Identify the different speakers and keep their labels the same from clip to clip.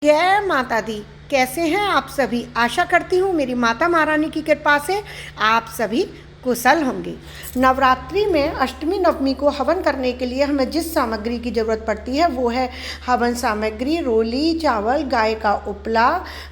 Speaker 1: जय माता दी। कैसे हैं आप सभी? आशा करती हूँ मेरी माता महारानी की कृपा से आप सभी कुशल होंगे। नवरात्रि में अष्टमी नवमी को हवन करने के लिए हमें जिस सामग्री की ज़रूरत पड़ती है वो है हवन सामग्री, रोली, चावल, गाय का उपला,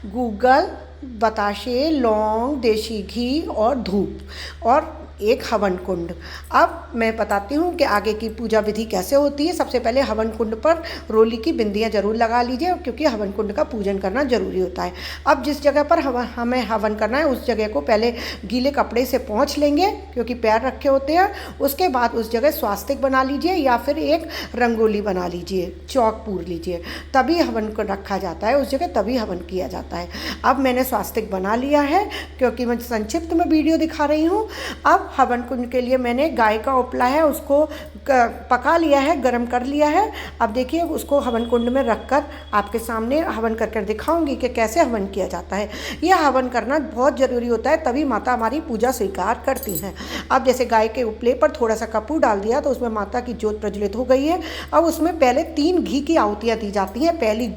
Speaker 1: गूगल, बताशे, लौंग, देशी घी और धूप और एक हवन कुंड। अब मैं बताती हूँ कि आगे की पूजा विधि कैसे होती है। सबसे पहले हवन कुंड पर रोली की बिंदियाँ जरूर लगा लीजिए क्योंकि हवन कुंड का पूजन करना जरूरी होता है। अब जिस जगह पर हमें हवन करना है उस जगह को पहले गीले कपड़े से पोंछ लेंगे क्योंकि पैर रखे होते हैं। उसके बाद उस जगह स्वास्तिक बना लीजिए या फिर एक रंगोली बना लीजिए, चौक पूर लीजिए, तभी हवन को रखा जाता है उस जगह, तभी हवन किया जाता है। अब मैंने स्वास्तिक बना लिया है क्योंकि मैं संक्षिप्त में वीडियो दिखा रही हूँ। अब हवन कुंड के लिए मैंने गाय का उपला है उसको पका लिया है, गरम कर लिया है। अब देखिए उसको हवन कुंड में रखकर आपके सामने हवन कर दिखाऊंगी कि कैसे हवन किया जाता है। यह हवन करना बहुत ज़रूरी होता है, तभी माता हमारी पूजा स्वीकार करती हैं। अब जैसे गाय के उपले पर थोड़ा सा कपूर डाल दिया तो उसमें माता की ज्योत प्रज्वलित हो गई है। अब उसमें पहले 3 घी की आहुतियाँ दी जाती हैं। पहली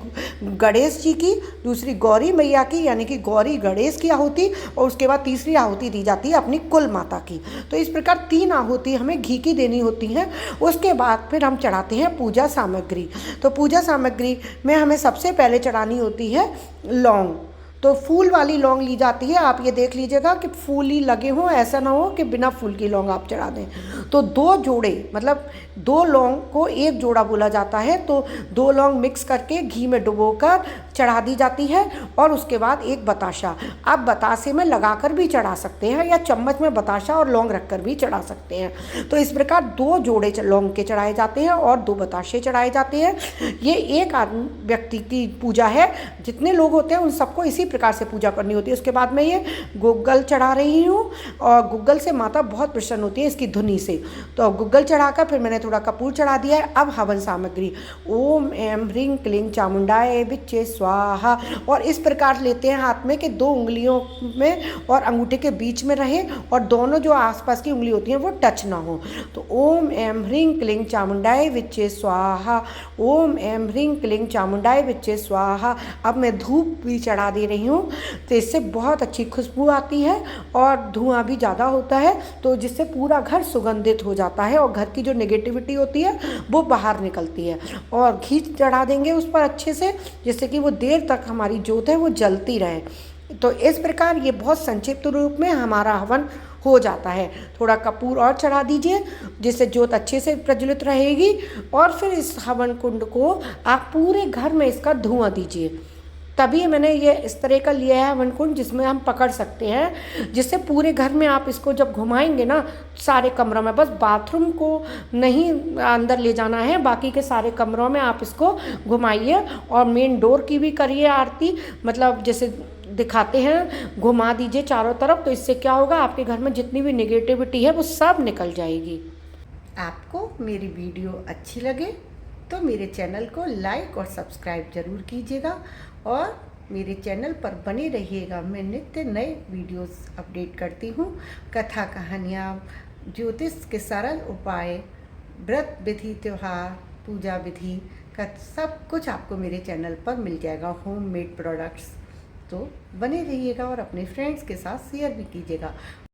Speaker 1: गणेश जी की, दूसरी गौरी मैया की यानी कि गौरी गणेश की आहुति, और उसके बाद तीसरी आहुति दी जाती है अपनी कुल माता की। तो इस प्रकार 3 आहुति हमें घी की देनी होती हैं। उसके बाद फिर हम चढ़ाते हैं पूजा सामग्री। तो पूजा सामग्री में हमें सबसे पहले चढ़ानी होती है लौंग। तो फूल वाली लौंग ली जाती है। आप ये देख लीजिएगा कि फूल ही लगे हों, ऐसा ना हो कि बिना फूल की लौंग आप चढ़ा दें। तो 2 जोड़े मतलब 2 लौंग को 1 जोड़ा बोला जाता है। तो 2 लौंग मिक्स करके घी में डुबोकर चढ़ा दी जाती है। और उसके बाद एक बताशा, आप बतासे में लगाकर भी चढ़ा सकते हैं या चम्मच में बताशा और लौंग रखकर भी चढ़ा सकते हैं। तो इस प्रकार 2 जोड़े लौंग के चढ़ाए जाते हैं और 2 बताशे चढ़ाए जाते हैं। ये एक व्यक्ति की पूजा है, जितने लोग होते हैं उन सबको इसी प्रकार से पूजा करनी होती है। उसके बाद मैं ये गूगल चढ़ा रही हूँ और गूगल से माता बहुत प्रसन्न होती है इसकी धुनी से। तो गूगल चढ़ाकर फिर मैंने थोड़ा कपूर चढ़ा दिया है। अब हवन सामग्री ओम एम ह्रीं क्लीं चामुंडाय विच्चे स्वाहा, और इस प्रकार लेते हैं हाथ में कि 2 उंगलियों में और अंगूठे के बीच में रहे और दोनों जो आसपास की उंगली होती हैं वो टच ना हो। तो ओम एम ह्रीं क्लीं चामुंडाय विच्चे स्वाहा, ओम एम ह्रीं क्लीं चामुंडाय विच्चे स्वाहा। अब मैं धूप भी चढ़ा दे रही हूँ, तो इससे बहुत अच्छी खुशबू आती है और धुआं भी ज़्यादा होता है, तो जिससे पूरा घर सुगंधित हो जाता है और घर की जो नेगेटिविटी होती है वो बाहर निकलती है। और घी चढ़ा देंगे उस पर अच्छे से, जिससे कि वो देर तक हमारी ज्योत है वो जलती रहे। तो इस प्रकार ये बहुत संक्षिप्त रूप में हमारा हवन हो जाता है। थोड़ा कपूर और चढ़ा दीजिए जिससे ज्योत अच्छे से प्रज्वलित रहेगी। और फिर इस हवन कुंड को आप पूरे घर में इसका धुआं दीजिए। तभी मैंने ये इस तरह का लिया है हवन कुंड जिसमें हम पकड़ सकते हैं, जिससे पूरे घर में आप इसको जब घुमाएंगे ना सारे कमरों में, बस बाथरूम को नहीं अंदर ले जाना है, बाकी के सारे कमरों में आप इसको घुमाइए। और मेन डोर की भी करिए आरती, मतलब जैसे दिखाते हैं घुमा दीजिए चारों तरफ। तो इससे क्या होगा, आपके घर में जितनी भी नेगेटिविटी है वो सब निकल जाएगी। आपको मेरी वीडियो अच्छी लगे तो मेरे चैनल को लाइक और सब्सक्राइब ज़रूर कीजिएगा और मेरे चैनल पर बने रहिएगा। मैं नित्य नए वीडियोस अपडेट करती हूँ। कथा, कहानियाँ, ज्योतिष के सरल उपाय, व्रत विधि, त्यौहार, पूजा विधि का सब कुछ आपको मेरे चैनल पर मिल जाएगा। होममेड प्रोडक्ट्स, तो बने रहिएगा और अपने फ्रेंड्स के साथ शेयर भी कीजिएगा।